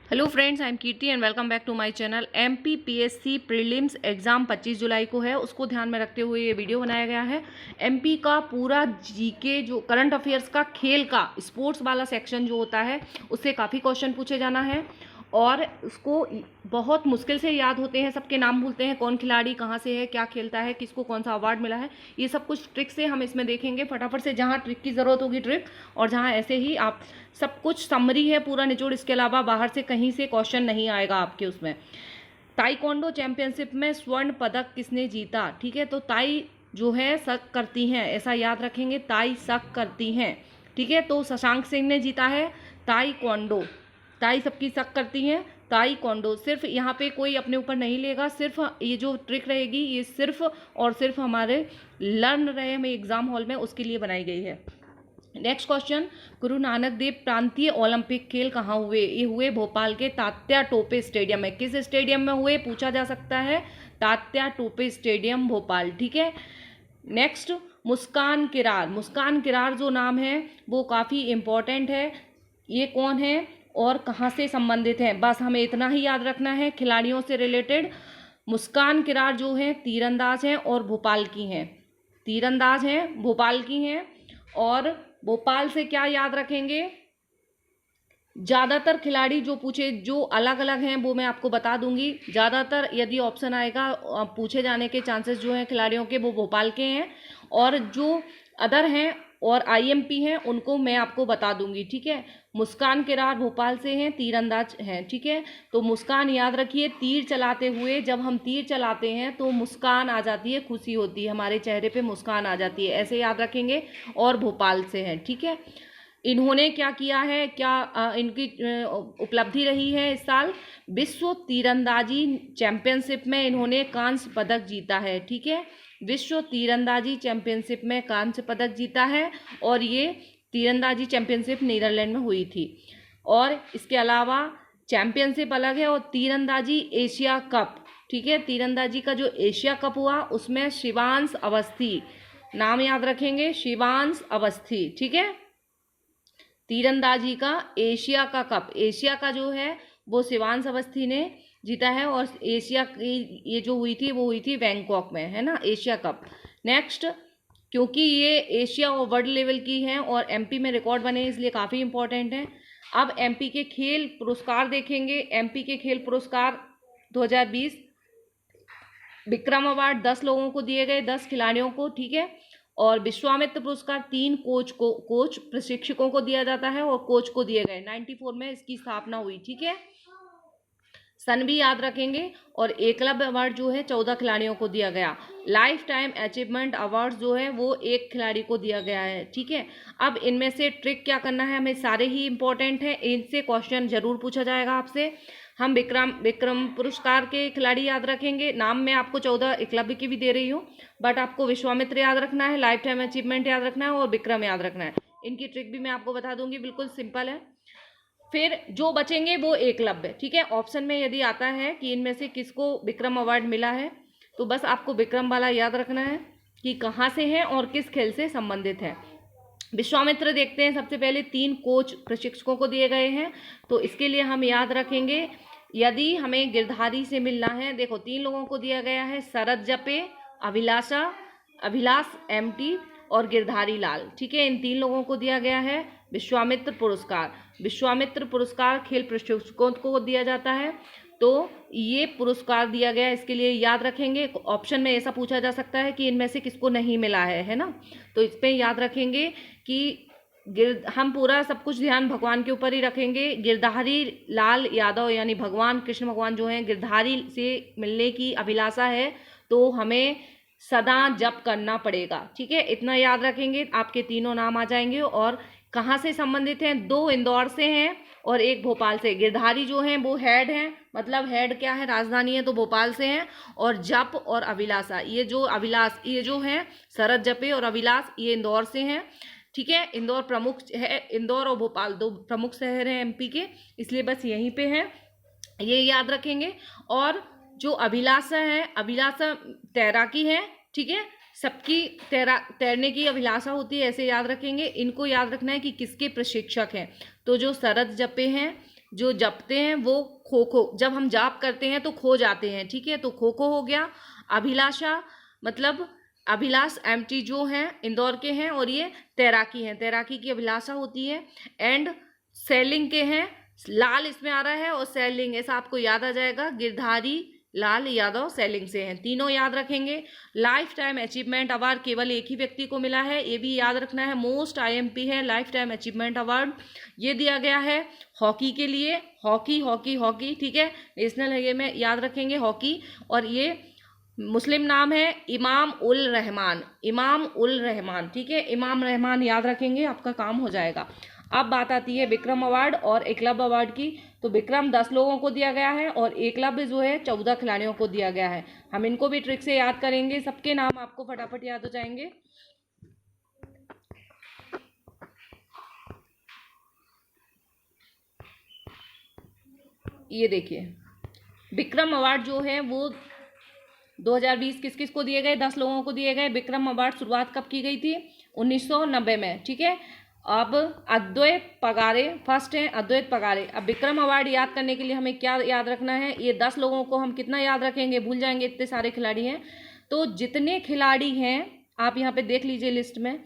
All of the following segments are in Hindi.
Hello friends, I am Kirti and welcome back to my channel. MPPSC prelims exam 25 जुलाई को है, उसको ध्यान में रखते हुए ये वीडियो बनाया गया है। एमपी का पूरा जीके जो करंट अफेयर्स का खेल का स्पोर्ट्स वाला सेक्शन जो होता है उससे काफ़ी क्वेश्चन पूछे जाना है और उसको बहुत मुश्किल से याद होते हैं, सबके नाम भूलते हैं, कौन खिलाड़ी कहाँ से है, क्या खेलता है, किसको कौन सा अवार्ड मिला है, ये सब कुछ ट्रिक से हम इसमें देखेंगे। फटाफट से जहाँ ट्रिक की ज़रूरत होगी ट्रिक, और जहाँ ऐसे ही आप सब कुछ समरी है पूरा निचोड़, इसके अलावा बाहर से कहीं से क्वेश्चन नहीं आएगा आपके उसमें। ताइक्वांडो चैंपियनशिप में स्वर्ण पदक किसने जीता? ठीक है, तो ताई जो है शक करती हैं, ऐसा याद रखेंगे, ताई शक करती हैं। ठीक है, तो शशांक सिंह ने जीता है ताइक्वांडो। ताई सबकी शक करती हैं, ताइक्वांडो। सिर्फ यहाँ पे कोई अपने ऊपर नहीं लेगा, सिर्फ ये जो ट्रिक रहेगी ये सिर्फ और सिर्फ हमारे लर्न रहे हमें एग्जाम हॉल में उसके लिए बनाई गई है। नेक्स्ट क्वेश्चन, गुरु नानक देव प्रांतीय ओलंपिक खेल कहाँ हुए? ये हुए भोपाल के तात्या टोपे स्टेडियम में। किस स्टेडियम में हुए पूछा जा सकता है? तात्या टोपे स्टेडियम भोपाल। ठीक है, नेक्स्ट, मुस्कान किरार। मुस्कान किरार जो नाम है वो काफ़ी इम्पोर्टेंट है। ये कौन है और कहाँ से संबंधित है, बस हमें इतना ही याद रखना है खिलाड़ियों से रिलेटेड। मुस्कान किरार जो है तीरंदाज हैं और भोपाल की हैं। तीरंदाज हैं, भोपाल की हैं। और भोपाल से क्या याद रखेंगे? ज़्यादातर खिलाड़ी जो पूछे जो अलग अलग हैं वो मैं आपको बता दूंगी। ज़्यादातर यदि ऑप्शन आएगा पूछे जाने के चांसेस जो हैं खिलाड़ियों के वो भोपाल के हैं, और जो अदर हैं और आईएमपी हैं उनको मैं आपको बता दूंगी। ठीक है, मुस्कान किरार भोपाल से हैं, तीरंदाज हैं। ठीक है, तो मुस्कान याद रखिए, तीर चलाते हुए जब हम तीर चलाते हैं तो मुस्कान आ जाती है, खुशी होती है, हमारे चेहरे पे मुस्कान आ जाती है, ऐसे याद रखेंगे। और भोपाल से हैं। ठीक है, इन्होंने क्या किया है, क्या इनकी उपलब्धि रही है इस साल? विश्व तीरंदाजी चैंपियनशिप में इन्होंने कांस्य पदक जीता है। ठीक है, विश्व तीरंदाजी चैंपियनशिप में कांस्य पदक जीता है, और ये तीरंदाजी चैंपियनशिप नीदरलैंड में हुई थी। और इसके अलावा चैंपियनशिप अलग है, और तीरंदाजी एशिया कप। ठीक है, तीरंदाजी का जो एशिया कप हुआ उसमें शिवांश अवस्थी, नाम याद रखेंगे, शिवांश अवस्थी। ठीक है, तीरंदाजी का एशिया का कप, एशिया का जो है वो शिवांश अवस्थी ने जीता है, और एशिया की ये जो हुई थी वो हुई थी बैंकॉक में, है ना, एशिया कप। नेक्स्ट, क्योंकि ये एशिया और वर्ल्ड लेवल की हैं और एमपी में रिकॉर्ड बने इसलिए काफ़ी इंपॉर्टेंट हैं। अब एमपी के खेल पुरस्कार देखेंगे। एमपी के खेल पुरस्कार 2020 विक्रम अवार्ड 10 लोगों को दिए गए, 10 खिलाड़ियों को। ठीक है, और विश्वामित्र पुरस्कार 3 कोच प्रशिक्षकों को दिया जाता है और कोच को दिए गए। 94 में इसकी स्थापना हुई। ठीक है, सन भी याद रखेंगे। और एकलव्य अवार्ड जो है 14 खिलाड़ियों को दिया गया। लाइफ टाइम अचीवमेंट अवार्ड जो है वो एक खिलाड़ी को दिया गया है। ठीक है, अब इनमें से ट्रिक क्या करना है, हमें सारे ही इंपॉर्टेंट हैं, इनसे क्वेश्चन जरूर पूछा जाएगा आपसे। हम विक्रम पुरस्कार के खिलाड़ी याद रखेंगे, नाम मैं आपको 14 एकलव्य की भी दे रही हूँ, बट आपको विश्वामित्र याद रखना है, लाइफ टाइम अचीवमेंट याद रखना है और विक्रम याद रखना है। इनकी ट्रिक भी मैं आपको बता दूंगी, बिल्कुल सिंपल है। फिर जो बचेंगे वो एकलव्य। ठीक है, ऑप्शन में यदि आता है कि इनमें से किसको विक्रम अवार्ड मिला है तो बस आपको विक्रम वाला याद रखना है कि कहाँ से है और किस खेल से संबंधित है। विश्वामित्र देखते हैं, सबसे पहले 3 कोच प्रशिक्षकों को दिए गए हैं, तो इसके लिए हम याद रखेंगे यदि हमें गिरधारी से मिलना है, देखो 3 लोगों को दिया गया है, शरद जपे, अभिलाष एमटी और गिरधारी लाल। ठीक है, इन 3 लोगों को दिया गया है विश्वामित्र पुरस्कार। विश्वामित्र पुरस्कार खेल प्रशिक्षकों को दिया जाता है, तो ये पुरस्कार दिया गया, इसके लिए याद रखेंगे। ऑप्शन में ऐसा पूछा जा सकता है कि इनमें से किसको नहीं मिला है ना, तो इस पर याद रखेंगे कि हम पूरा सब कुछ ध्यान भगवान के ऊपर ही रखेंगे। गिरधारी लाल यादव यानी भगवान कृष्ण भगवान जो हैं, गिरधारी से मिलने की अभिलाषा है तो हमें सदा जप करना पड़ेगा। ठीक है, इतना याद रखेंगे, आपके तीनों नाम आ जाएंगे। और कहाँ से संबंधित हैं? 2 इंदौर से हैं और 1 भोपाल से। गिरधारी जो हैं वो हेड हैं, मतलब हेड क्या है, राजधानी है, तो भोपाल से हैं। और जप और अभिलाषा, ये जो हैं शरद जपे और अभिलाष, ये इंदौर से हैं। ठीक है, इंदौर प्रमुख है, इंदौर और भोपाल 2 प्रमुख शहर हैं एमपी के, इसलिए बस यहीं पे हैं, ये याद रखेंगे। और जो अभिलाषा है, अभिलाषा तैराकी है। ठीक है, सबकी तैरने की अभिलाषा होती है, ऐसे याद रखेंगे। इनको याद रखना है कि किसके प्रशिक्षक हैं, तो जो शरद जपे हैं जो जपते हैं वो खो खो, जब हम जाप करते हैं तो खो जाते हैं, ठीक है, तो खो खो हो गया। अभिलाषा मतलब अभिलाष एमटी जो हैं इंदौर के हैं, और ये तैराकी हैं, तैराकी की अभिलाषा होती है। एंड सैलिंग के हैं, लाल इसमें आ रहा है और सैलिंग, ऐसा आपको याद आ जाएगा, गिरधारी लाल यादव सैलिंग से हैं, तीनों याद रखेंगे। लाइफ टाइम अचीवमेंट अवार्ड केवल एक ही व्यक्ति को मिला है, ये भी याद रखना है, मोस्ट आईएमपी है लाइफ टाइम अचीवमेंट अवार्ड। ये दिया गया है हॉकी के लिए, हॉकी हॉकी हॉकी, ठीक है, नेशनल है ये में याद रखेंगे हॉकी। और ये मुस्लिम नाम है इमाम उल रहमान, इमाम उल रहमान, ठीक है, इमाम रहमान याद रखेंगे, आपका काम हो जाएगा। अब बात आती है विक्रम अवार्ड और एकलव्य अवार्ड की। तो विक्रम 10 लोगों को दिया गया है और एकलव्य जो है 14 खिलाड़ियों को दिया गया है। हम इनको भी ट्रिक से याद करेंगे, सबके नाम आपको फटाफट याद हो जाएंगे। ये देखिए विक्रम अवार्ड जो है वो 2020 किस किस को दिए गए, 10 लोगों को दिए गए। विक्रम अवार्ड शुरुआत कब की गई थी, 1990 में, ठीक है। अब अद्वैत पगारे फर्स्ट हैं, अद्वैत पगारे। अब विक्रम अवार्ड याद करने के लिए हमें क्या याद रखना है, ये 10 लोगों को हम कितना याद रखेंगे, भूल जाएंगे, इतने सारे खिलाड़ी हैं। तो जितने खिलाड़ी हैं आप यहाँ पे देख लीजिए लिस्ट में,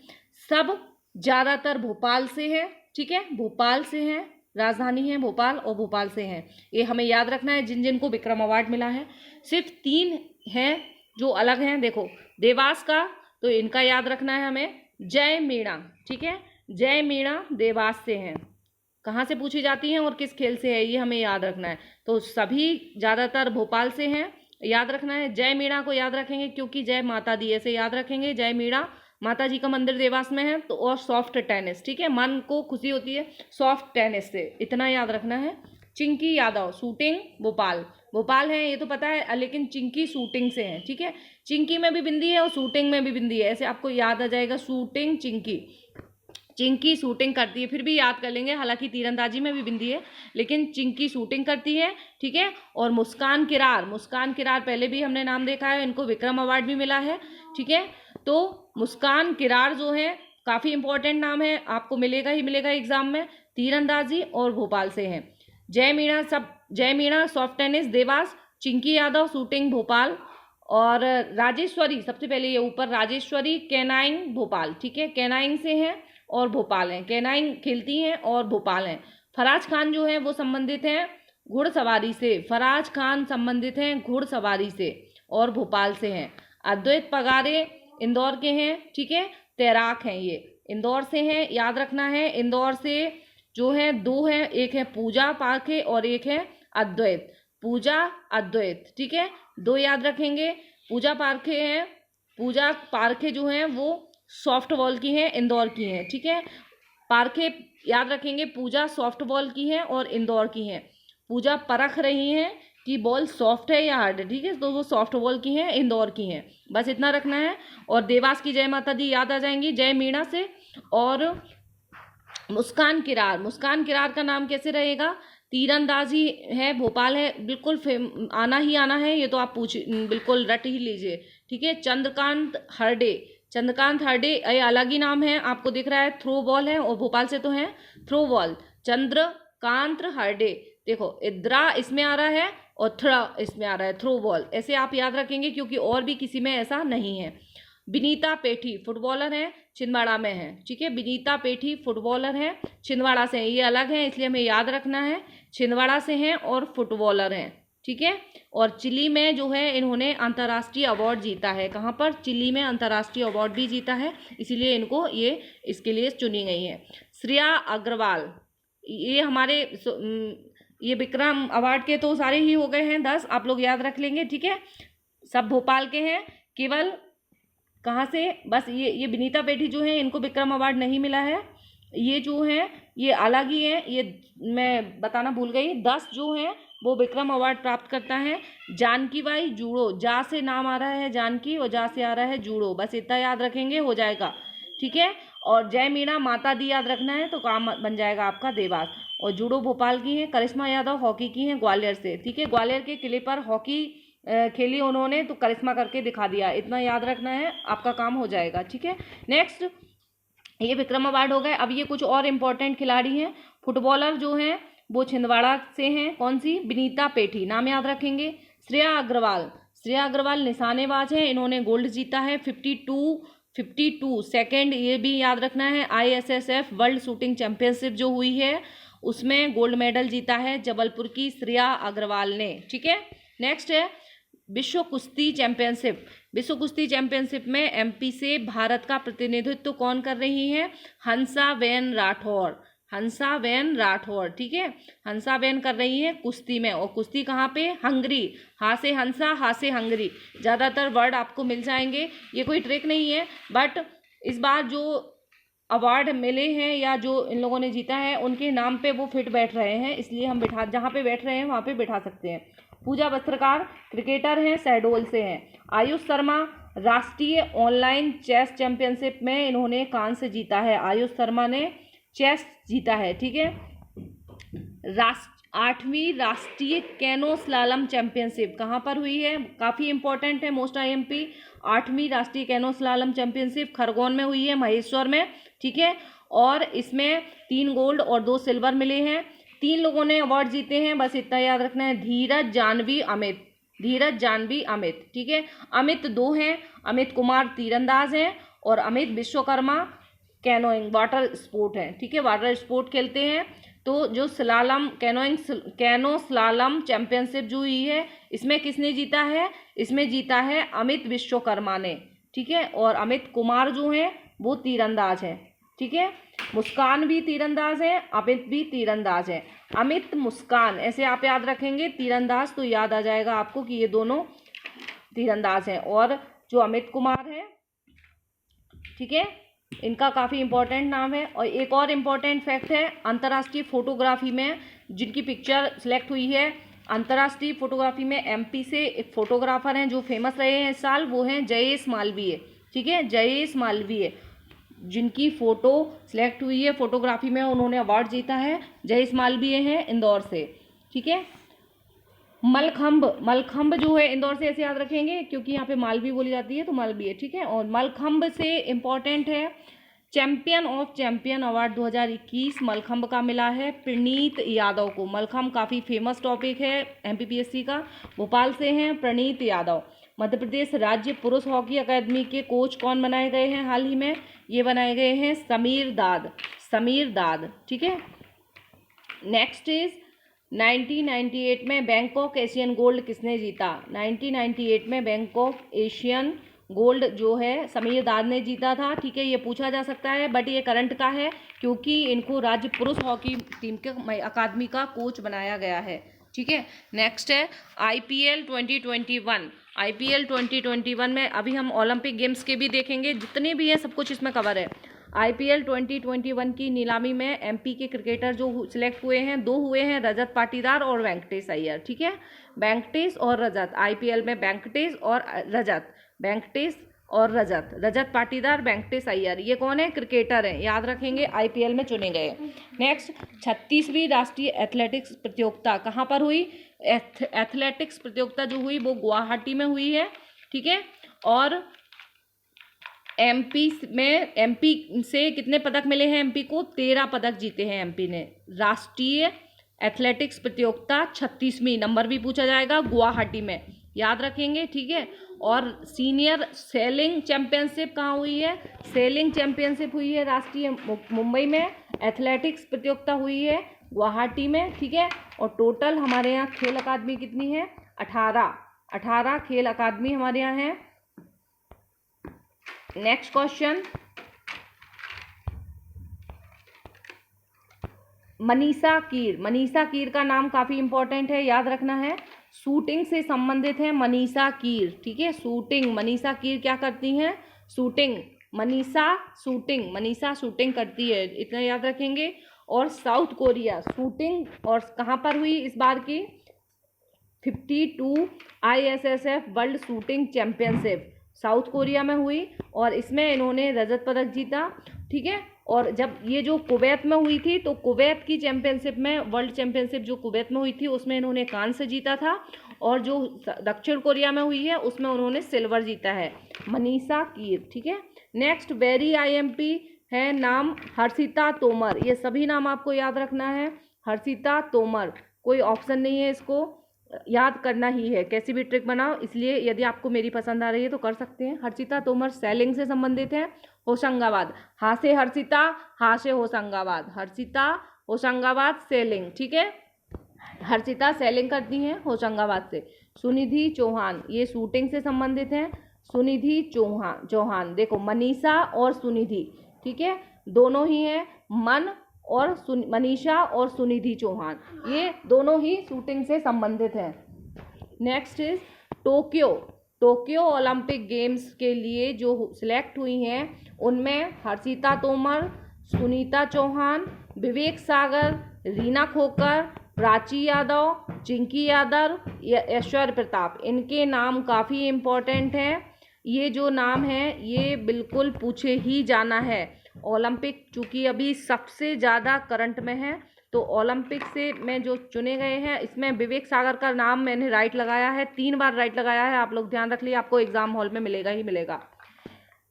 सब ज़्यादातर भोपाल से है, ठीक है, भोपाल से हैं, राजधानी है भोपाल और भोपाल से हैं, ये हमें याद रखना है जिन जिन को विक्रम अवार्ड मिला है। सिर्फ 3 हैं जो अलग हैं, देखो देवास का, तो इनका याद रखना है हमें, जय मीणा, ठीक है, जय मीणा देवास से हैं, कहाँ से पूछी जाती हैं और किस खेल से है ये हमें याद रखना है। तो सभी ज़्यादातर भोपाल से हैं, याद रखना है। जय मीणा को याद रखेंगे क्योंकि जय माता दी, ऐसे याद रखेंगे, जय मीणा माता जी का मंदिर देवास में है। तो और सॉफ्ट टेनिस, ठीक है, मन को खुशी होती है सॉफ्ट टेनिस से, इतना याद रखना है। चिंकी यादव शूटिंग भोपाल, भोपाल है ये तो पता है, लेकिन चिंकी शूटिंग से है, ठीक है, चिंकी में भी बिंदी है और शूटिंग में भी बिंदी है, ऐसे आपको याद आ जाएगा, शूटिंग चिंकी, चिंकी शूटिंग करती है, फिर भी याद कर लेंगे, हालांकि तीरंदाजी में भी बिंदी है, लेकिन चिंकी शूटिंग करती है, ठीक है। और मुस्कान किरार, मुस्कान किरार पहले भी हमने नाम देखा है, इनको विक्रम अवार्ड भी मिला है, ठीक है। तो मुस्कान किरार जो है काफ़ी इंपॉर्टेंट नाम है, आपको मिलेगा ही मिलेगा एग्जाम में, तीरंदाजी और भोपाल से हैं। जय मीणा, सब जय Meena soft tennis Dewas, Chinki Yadav shooting Bhopal, और राजेश्वरी सबसे पहले ये ऊपर, राजेश्वरी कैनाइंग भोपाल, ठीक है, कैनाइंग से हैं और भोपाल हैं, कैनाइंग खेलती हैं और भोपाल हैं। फराज खान जो है वो संबंधित हैं घुड़सवारी से, फराज खान संबंधित हैं घुड़सवारी से और भोपाल से हैं। अद्वैत पगारे इंदौर के हैं, ठीक है, तैराक हैं, ये इंदौर से हैं, याद रखना है। इंदौर से जो है 2 हैं, एक है पूजा पारखे और एक है अद्वैत, पूजा अद्वैत, ठीक है, 2 याद रखेंगे। पूजा पारखे हैं, पूजा पारखे जो हैं वो सॉफ्ट बॉल की हैं, इंदौर की हैं, ठीक है, पारखे याद रखेंगे, पूजा सॉफ्ट बॉल की हैं और इंदौर की हैं। पूजा परख रही हैं कि बॉल सॉफ्ट है या हार्ड है, ठीक है, तो वो सॉफ्ट बॉल की हैं, इंदौर की हैं, बस इतना रखना है। और देवास की जय माता दी याद आ जाएंगी, जय मीणा से। और मुस्कान किरार, मुस्कान किरार का नाम कैसे रहेगा, तीरंदाजी है भोपाल है, बिल्कुल आना ही आना है, ये तो आप बिल्कुल रट ही लीजिए, ठीक है। चंद्रकांत हरडे, चंद्रकांत हरडे ये अलग ही नाम है, आपको दिख रहा है, थ्रो बॉल है और भोपाल से तो है थ्रो बॉल। चंद्रकांत हरडे, देखो इद्रा इसमें आ रहा है और थ्रा इसमें आ रहा है, थ्रो बॉल, ऐसे आप याद रखेंगे क्योंकि और भी किसी में ऐसा नहीं है। विनीता पेठी फुटबॉलर हैं, छिंदवाड़ा में है, ठीक है, विनीता पेठी फुटबॉलर हैं, छिंदवाड़ा से हैं, ये अलग हैं इसलिए हमें याद रखना है, छिंदवाड़ा से हैं और फुटबॉलर हैं, ठीक है। और चिली में जो है इन्होंने अंतर्राष्ट्रीय अवार्ड जीता है, कहाँ पर, चिली में अंतर्राष्ट्रीय अवार्ड भी जीता है, इसीलिए इनको ये इसके लिए चुनी गई है। श्रेया अग्रवाल, ये हमारे ये विक्रम अवार्ड के तो सारे ही हो गए हैं 10, आप लोग याद रख लेंगे, ठीक है, सब भोपाल के हैं, केवल कहाँ से, बस ये विनीता पेठी जो है इनको विक्रम अवार्ड नहीं मिला है, ये जो है ये अलग ही है, ये मैं बताना भूल गई, 10 जो हैं वो विक्रम अवार्ड प्राप्त करता है। जानकी बाई जूड़ो, जा से नाम आ रहा है जानकी और जा से आ रहा है जूड़ो, बस इतना याद रखेंगे हो जाएगा, ठीक है। और जय मीणा माता दी याद रखना है तो काम बन जाएगा आपका देवास। और जूडो भोपाल की हैं, करिश्मा यादव हॉकी की हैं ग्वालियर से, ठीक है, ग्वालियर के किले पर हॉकी खेली उन्होंने तो करिश्मा करके दिखा दिया, इतना याद रखना है, आपका काम हो जाएगा, ठीक है। नेक्स्ट, ये विक्रम अवार्ड हो गए। अब ये कुछ और इम्पोर्टेंट खिलाड़ी हैं, फुटबॉलर जो हैं वो छिंदवाड़ा से हैं। कौन सी? विनीता पेठी, नाम याद रखेंगे। श्रेया अग्रवाल निशानेबाज हैं, इन्होंने गोल्ड जीता है 52 सेकंड, ये भी याद रखना है। ISSF वर्ल्ड शूटिंग चैंपियनशिप जो हुई है उसमें गोल्ड मेडल जीता है जबलपुर की श्रेया अग्रवाल ने। ठीक है, नेक्स्ट है विश्व कुश्ती चैंपियनशिप में MP से भारत का प्रतिनिधित्व कौन कर रही हैं? हंसाबेन राठौर। ठीक है, हंसाबेन कर रही हैं कुश्ती में, और कुश्ती कहाँ पे? हंगरी। हा से हंसा, हा से हंगरी, ज़्यादातर वर्ड आपको मिल जाएंगे, ये कोई ट्रिक नहीं है, बट इस बार जो अवार्ड मिले हैं या जो इन लोगों ने जीता है उनके नाम पे वो फिट बैठ रहे हैं, इसलिए हम जहाँ पे बैठ रहे हैं वहाँ पे बैठा सकते हैं। पूजा वस्त्रकार क्रिकेटर हैं, शहडोल से हैं। आयुष शर्मा राष्ट्रीय ऑनलाइन चेस चैंपियनशिप में इन्होंने कांस्य जीता है, आयुष शर्मा ने चेस जीता है। ठीक है, 8वीं राष्ट्रीय कैनो स्लालम चैंपियनशिप कहाँ पर हुई है? काफ़ी इंपॉर्टेंट है, मोस्ट IMP। 8वीं राष्ट्रीय कैनो स्लालम चैंपियनशिप खरगोन में हुई है, महेश्वर में। ठीक है, और इसमें 3 गोल्ड और 2 सिल्वर मिले हैं। 3 लोगों ने अवार्ड जीते हैं, बस इतना याद रखना है, धीरज जानवी अमित। ठीक है, अमित 2 हैं, अमित कुमार तीरंदाज हैं और Amit Vishwakarma canoeing water sport है। ठीक है, वाटर स्पोर्ट खेलते हैं। तो जो कैनो स्लालम चैंपियनशिप जो हुई है इसमें किसने जीता है? इसमें जीता है अमित विश्वकर्मा ने। ठीक है, और अमित कुमार जो हैं वो तीरंदाज हैं। ठीक है, मुस्कान भी तीरंदाज है, अमित भी तीरंदाज है। अमित मुस्कान ऐसे आप याद रखेंगे, तीरंदाज तो याद आ जाएगा आपको कि ये दोनों तीरंदाज हैं। और जो अमित कुमार है, ठीक है, इनका काफ़ी इंपॉर्टेंट नाम है। और एक और इम्पॉर्टेंट फैक्ट है, अंतर्राष्ट्रीय फोटोग्राफी में जिनकी पिक्चर सिलेक्ट हुई है, अंतर्राष्ट्रीय फोटोग्राफी में MP से एक फोटोग्राफर हैं जो फेमस रहे हैं इस साल, वो हैं जयेश मालवीय। ठीक है, जयेश मालवीय जिनकी फ़ोटो सिलेक्ट हुई है फोटोग्राफी में, उन्होंने अवार्ड जीता है, जयेश मालवीय हैं इंदौर से। ठीक है, मलखंब जो है इंदौर से ऐसे याद रखेंगे क्योंकि यहाँ पे मालवी बोली जाती है, तो मालवीय। ठीक है, और मलखंब से इम्पॉर्टेंट है, champion of champion award 2021 mallakhamb का मिला है प्रणीत यादव को। मलखंब काफ़ी फेमस टॉपिक है MPPSC का। भोपाल से हैं प्रणीत यादव। मध्य प्रदेश राज्य पुरुष हॉकी अकादमी के कोच कौन बनाए गए हैं हाल ही में? ये बनाए गए हैं समीर दाद। ठीक है, नेक्स्ट इज 1998 में बैंकॉक एशियन गोल्ड किसने जीता? 1998 में बैंकॉक एशियन गोल्ड जो है समीर दाद ने जीता था। ठीक है, ये पूछा जा सकता है, बट ये करंट का है क्योंकि इनको राज्य पुरुष हॉकी टीम के अकादमी का कोच बनाया गया है। ठीक है, नेक्स्ट है IPL 2021 में अभी हम ओलंपिक गेम्स के भी देखेंगे, जितने भी हैं सब कुछ इसमें कवर है। IPL 2021 की नीलामी में MP के क्रिकेटर जो सिलेक्ट हुए हैं, 2 हुए हैं, रजत पाटीदार और वेंकटेश अय्यर। ठीक है, वेंकटेश और रजत, IPL में वेंकटेश और रजत पाटीदार, वेंकटेश अय्यर, ये कौन है? क्रिकेटर हैं, याद रखेंगे, IPL में चुने गए। नेक्स्ट 36वीं राष्ट्रीय एथलेटिक्स प्रतियोगिता कहाँ पर हुई? एथलेटिक्स प्रतियोगिता जो हुई वो गुवाहाटी में हुई है। ठीक है, और MP से कितने पदक मिले हैं? MP को 13 पदक जीते हैं MP ने। राष्ट्रीय एथलेटिक्स प्रतियोगिता 36वीं, नंबर भी पूछा जाएगा, गुवाहाटी में, याद रखेंगे। ठीक है, और सीनियर सेलिंग चैंपियनशिप कहाँ हुई है? सेलिंग चैंपियनशिप हुई है राष्ट्रीय मुंबई में। एथलेटिक्स प्रतियोगिता हुई है गुवाहाटी में। ठीक है, और टोटल हमारे यहाँ खेल अकादमी कितनी है? 18 खेल अकादमी हमारे यहाँ है। नेक्स्ट क्वेश्चन, मनीषा कीर का नाम काफ़ी इंपॉर्टेंट है, याद रखना है, शूटिंग से संबंधित है मनीषा कीर। ठीक है, मनीषा कीर क्या करती हैं? मनीषा शूटिंग करती है, इतना याद रखेंगे। और साउथ कोरिया शूटिंग, और कहाँ पर हुई इस बार की? 52 ISSF world shooting championship south Korea में हुई, और इसमें इन्होंने रजत पदक जीता। ठीक है, और जब ये जो कुवैत में हुई थी, तो कुवैत की चैंपियनशिप में, वर्ल्ड चैंपियनशिप जो कुवैत में हुई थी उसमें इन्होंने कांस्य जीता था, और जो दक्षिण कोरिया में हुई है उसमें उन्होंने सिल्वर जीता है, मनीषा कीर। ठीक है, नेक्स्ट वेरी IMP है नाम हर्षिता तोमर, ये सभी नाम आपको याद रखना है। हर्षिता तोमर, कोई ऑप्शन नहीं है, इसको याद करना ही है, कैसी भी ट्रिक बनाओ, इसलिए यदि आपको मेरी पसंद आ रही है तो कर सकते हैं। हर्षिता तोमर सेलिंग से संबंधित है। होशंगाबाद, हा से हर्षिता, हा से होशंगाबाद, हर्षिता होशंगाबाद सेलिंग, ठीक है। हर्षिता सेलिंग करती हैं होशंगाबाद से। सुनिधि चौहान, ये शूटिंग से संबंधित हैं। सुनिधि चौहान देखो, मनीषा और सुनिधि, ठीक है, दोनों ही हैं, मनीषा और सुनिधि चौहान, ये दोनों ही शूटिंग से संबंधित हैं। Next is Tokyo Olympic games के लिए जो सिलेक्ट हुई हैं उनमें हर्षिता तोमर, सुनीता चौहान, विवेक सागर, रीना खोकर, प्राची यादव, चिंकी यादव, ऐश्वर्य प्रताप, इनके नाम काफ़ी इम्पोर्टेंट हैं। ये जो नाम है ये बिल्कुल पूछे ही जाना है। ओलंपिक चूँकि अभी सबसे ज़्यादा करंट में है, तो ओलंपिक से में जो चुने गए हैं इसमें विवेक सागर का नाम मैंने राइट लगाया है, 3 बार राइट लगाया है, आप लोग ध्यान रख लिए, आपको एग्जाम हॉल में मिलेगा ही मिलेगा।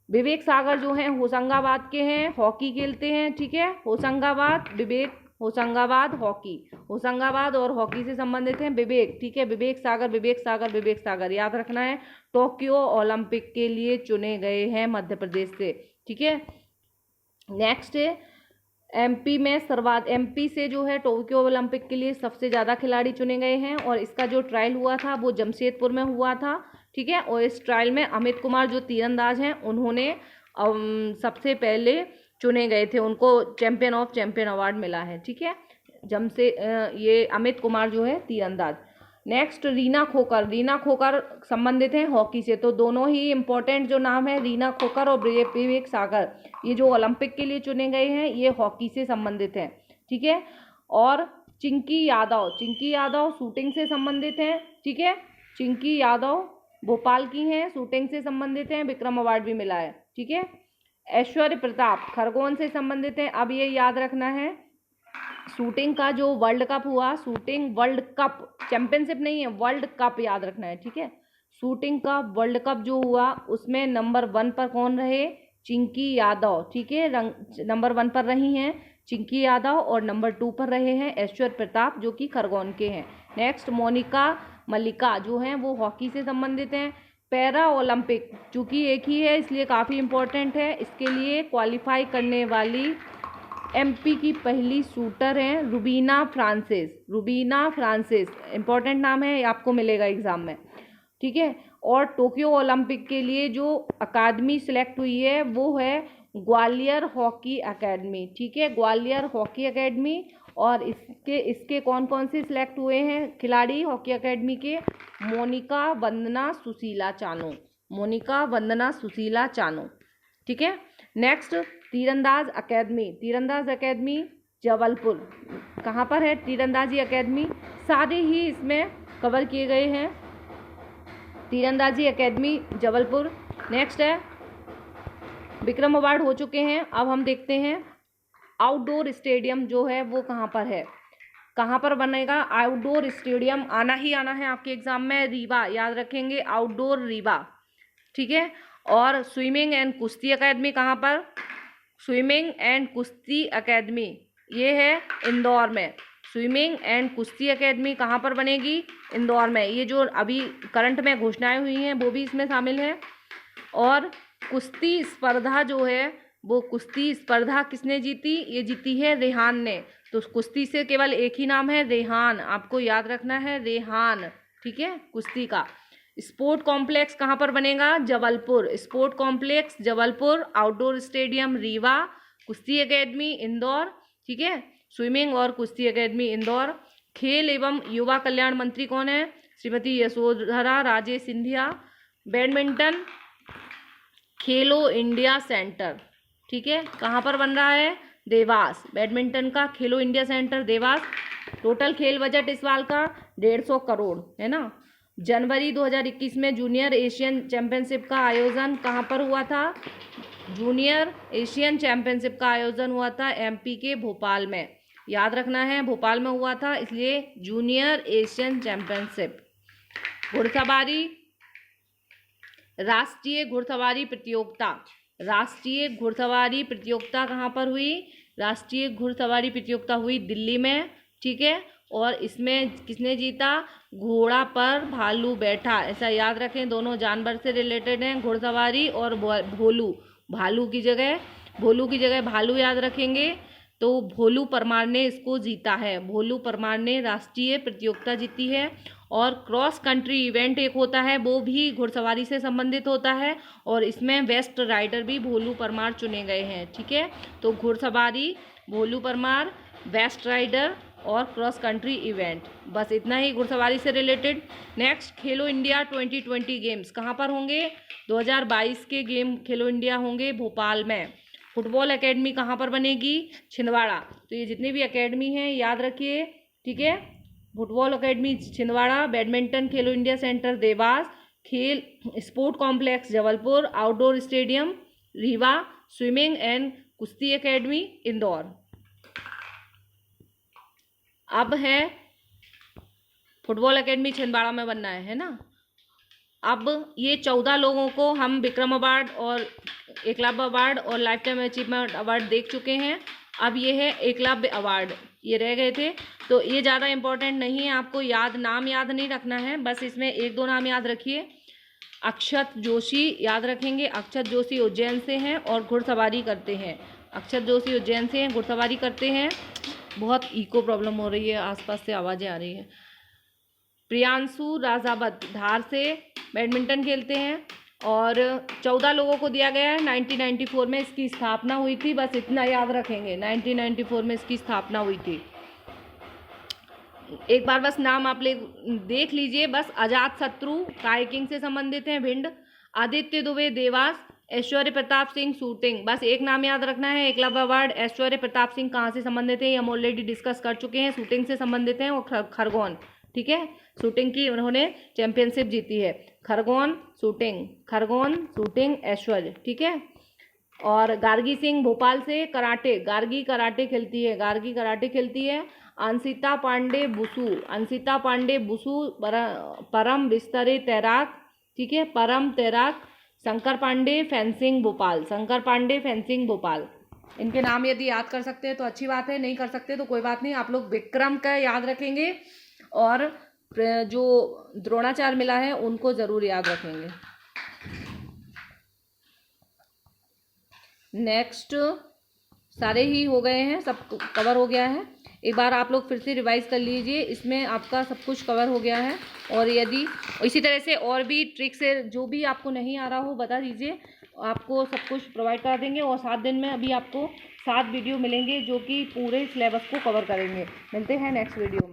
विवेक सागर जो हैं होशंगाबाद के हैं, हॉकी खेलते हैं, ठीक है, होशंगाबाद हॉकी, होशंगाबाद और हॉकी से संबंधित हैं। विवेक, ठीक है, विवेक सागर याद रखना है। टोक्यो ओलंपिक के लिए चुने गए हैं मध्य प्रदेश से, ठीक है। नेक्स्ट है एमपी से जो है टोक्यो ओलंपिक के लिए सबसे ज़्यादा खिलाड़ी चुने गए हैं, और इसका जो ट्रायल हुआ था वो जमशेदपुर में हुआ था, ठीक है। और इस ट्रायल में अमित कुमार जो तीरंदाज हैं उन्होंने सबसे पहले चुने गए थे, उनको चैंपियन ऑफ चैंपियन अवार्ड मिला है, ठीक है। ये अमित कुमार जो है तीरंदाज। नेक्स्ट रीना खोकर संबंधित हैं हॉकी से, तो दोनों ही इम्पोर्टेंट जो नाम है रीना खोकर और विवेक सागर, ये जो ओलंपिक के लिए चुने गए हैं ये हॉकी से संबंधित हैं, ठीक है। और चिंकी यादव शूटिंग से संबंधित हैं, ठीक है। चिंकी यादव भोपाल की हैं, शूटिंग से संबंधित हैं, विक्रम अवार्ड भी मिला है, ठीक है। ऐश्वर्य प्रताप खरगोन से संबंधित हैं। अब ये याद रखना है, शूटिंग का जो वर्ल्ड कप हुआ, शूटिंग वर्ल्ड कप, चैंपियनशिप नहीं है, वर्ल्ड कप याद रखना है, ठीक है। शूटिंग का वर्ल्ड कप जो हुआ उसमें नंबर 1 पर कौन रहे? चिंकी यादव, ठीक है, नंबर 1 पर रही हैं चिंकी यादव, और नंबर 2 पर रहे हैं ऐश्वर्य प्रताप जो कि खरगोन के हैं। नेक्स्ट मोनिका मल्लिका जो हैं वो हॉकी से संबंधित हैं। पैरा ओलंपिक चूँकि एक ही है इसलिए काफ़ी इम्पोर्टेंट है, इसके लिए क्वालिफाई करने वाली एमपी की पहली शूटर हैं रुबीना फ्रांसिस, इम्पोर्टेंट नाम है, आपको मिलेगा एग्जाम में, ठीक है। और टोक्यो ओलंपिक के लिए जो अकादमी सिलेक्ट हुई है वो है ग्वालियर हॉकी एकेडमी, ठीक है, ग्वालियर हॉकी एकेडमी। और इसके कौन कौन से सिलेक्ट हुए हैं खिलाड़ी हॉकी एकेडमी के? मोनिका वंदना सुशीला चानो, ठीक है। नेक्स्ट तीरंदाज अकेडमी जबलपुर, कहाँ पर है तीरंदाजी अकेडमी? सारे ही इसमें कवर किए गए हैं, तीरंदाजी अकेडमी जबलपुर। नेक्स्ट है विक्रम अवार्ड हो चुके हैं। अब हम देखते हैं आउटडोर स्टेडियम जो है वो कहाँ पर है, कहाँ पर बनेगा आउटडोर स्टेडियम, आना ही आना है आपके एग्जाम में, रीवा याद रखेंगे, आउटडोर रीवा, ठीक है। और स्विमिंग एंड कुश्ती अकेडमी कहाँ पर? स्विमिंग एंड कुश्ती अकेडमी ये है इंदौर में। स्विमिंग एंड कुश्ती अकेडमी कहाँ पर बनेगी? इंदौर में। ये जो अभी करंट में घोषणाएं हुई हैं वो भी इसमें शामिल है। और कुश्ती स्पर्धा जो है वो कुश्ती स्पर्धा किसने जीती? ये जीती है रेहान ने। तो कुश्ती से केवल एक ही नाम है रेहान, आपको याद रखना है रेहान, ठीक है, कुश्ती का। स्पोर्ट कॉम्प्लेक्स कहाँ पर बनेगा? Jabalpur, sport complex Jabalpur, outdoor stadium Rewa, कुश्ती एकेडमी इंदौर, ठीक है, स्विमिंग और कुश्ती एकेडमी इंदौर। खेल एवं युवा कल्याण मंत्री कौन है? श्रीमती यशोधरा राजे सिंधिया। बैडमिंटन खेलो इंडिया सेंटर, ठीक है, कहाँ पर बन रहा है? देवास, बैडमिंटन का खेलो इंडिया सेंटर देवास। टोटल खेल बजट इस साल का 150 करोड़ है ना। जनवरी 2021 में जूनियर एशियन चैंपियनशिप का आयोजन कहाँ पर हुआ था? जूनियर एशियन चैंपियनशिप का आयोजन हुआ था एमपी के भोपाल में, याद रखना है भोपाल में हुआ था, इसलिए जूनियर एशियन चैंपियनशिप। घुड़सवारी राष्ट्रीय घुड़सवारी प्रतियोगिता कहाँ पर हुई? राष्ट्रीय घुड़सवारी प्रतियोगिता हुई दिल्ली में, ठीक है। और इसमें किसने जीता? घोड़ा पर भालू बैठा, ऐसा याद रखें। दोनों जानवर से रिलेटेड हैं, घुड़सवारी और भोलू। भोलू की जगह भालू याद रखेंगे। तो भोलू परमार ने इसको जीता है। भोलू परमार ने राष्ट्रीय प्रतियोगिता जीती है। और क्रॉस कंट्री इवेंट एक होता है, वो भी घुड़सवारी से संबंधित होता है, और इसमें बेस्ट राइडर भी भोलू परमार चुने गए हैं। ठीक है, तो घुड़सवारी, भोलू परमार, बेस्ट राइडर और क्रॉस कंट्री इवेंट, बस इतना ही घुड़सवारी से रिलेटेड। नेक्स्ट, खेलो इंडिया 2020 गेम्स कहाँ पर होंगे? 2022 के गेम खेलो इंडिया होंगे भोपाल में। फुटबॉल एकेडमी कहाँ पर बनेगी? छिंदवाड़ा। तो ये जितनी भी एकेडमी हैं याद रखिए। ठीक है, फुटबॉल एकेडमी छिंदवाड़ा, बैडमिंटन खेलो इंडिया सेंटर देवास, खेल sport complex Jabalpur, outdoor stadium Rewa, swimming and कुश्ती एकेडमी इंदौर। अब है फुटबॉल एकेडमी छिंदवाड़ा में बनना है ना। अब ये 14 लोगों को हम विक्रम अवार्ड और एकलव्य अवार्ड और लाइफ टाइम अचीवमेंट अवार्ड देख चुके हैं। अब ये है एकलव्य अवार्ड, ये रह गए थे। तो ये ज़्यादा इम्पोर्टेंट नहीं है, आपको नाम याद नहीं रखना है, बस इसमें 1-2 नाम याद रखिए। अक्षत जोशी याद रखेंगे। अक्षत जोशी उज्जैन से हैं और घुड़सवारी करते हैं। अक्षत जोशी उज्जैन से हैं, घुड़सवारी करते हैं। बहुत इको प्रॉब्लम हो रही है, आसपास से आवाज़ें आ रही हैं। प्रियांशु राजावत धार से बैडमिंटन खेलते हैं और 14 लोगों को दिया गया है। 1994 में इसकी स्थापना हुई थी, बस इतना याद रखेंगे। 1994 में इसकी स्थापना हुई थी। एक बार बस नाम आप देख लीजिए बस। अजात शत्रु काइकिंग से संबंधित हैं, भिंड। आदित्य दुबे देवास, ऐश्वर्य प्रताप सिंह शूटिंग, बस एक नाम याद रखना है। एकलव्य अवार्ड ऐश्वर्य प्रताप सिंह कहाँ से संबंधित है, ये हम ऑलरेडी डिस्कस कर चुके हैं। शूटिंग से संबंधित हैं और खरगोन। ठीक है, शूटिंग की उन्होंने चैंपियनशिप जीती है। खरगोन शूटिंग ऐश्वर्य। ठीक है, और गार्गी सिंह भोपाल से कराटे, गार्गी कराटे खेलती है। अंशिता पांडे बुसु परम विस्तरे तैराक। ठीक है, परम तैराक। शंकर पांडे फेंसिंग भोपाल। इनके नाम यदि याद कर सकते हैं तो अच्छी बात है, नहीं कर सकते तो कोई बात नहीं। आप लोग विक्रम का याद रखेंगे और जो द्रोणाचार्य मिला है उनको ज़रूर याद रखेंगे। नेक्स्ट, सारे ही हो गए हैं, सब कवर हो गया है। एक बार आप लोग फिर से रिवाइज कर लीजिए, इसमें आपका सब कुछ कवर हो गया है। और यदि इसी तरह से और भी ट्रिक से जो भी आपको नहीं आ रहा हो बता दीजिए, आपको सब कुछ प्रोवाइड करा देंगे। और 7 दिन में अभी आपको 7 वीडियो मिलेंगे जो कि पूरे सिलेबस को कवर करेंगे। मिलते हैं नेक्स्ट वीडियो में।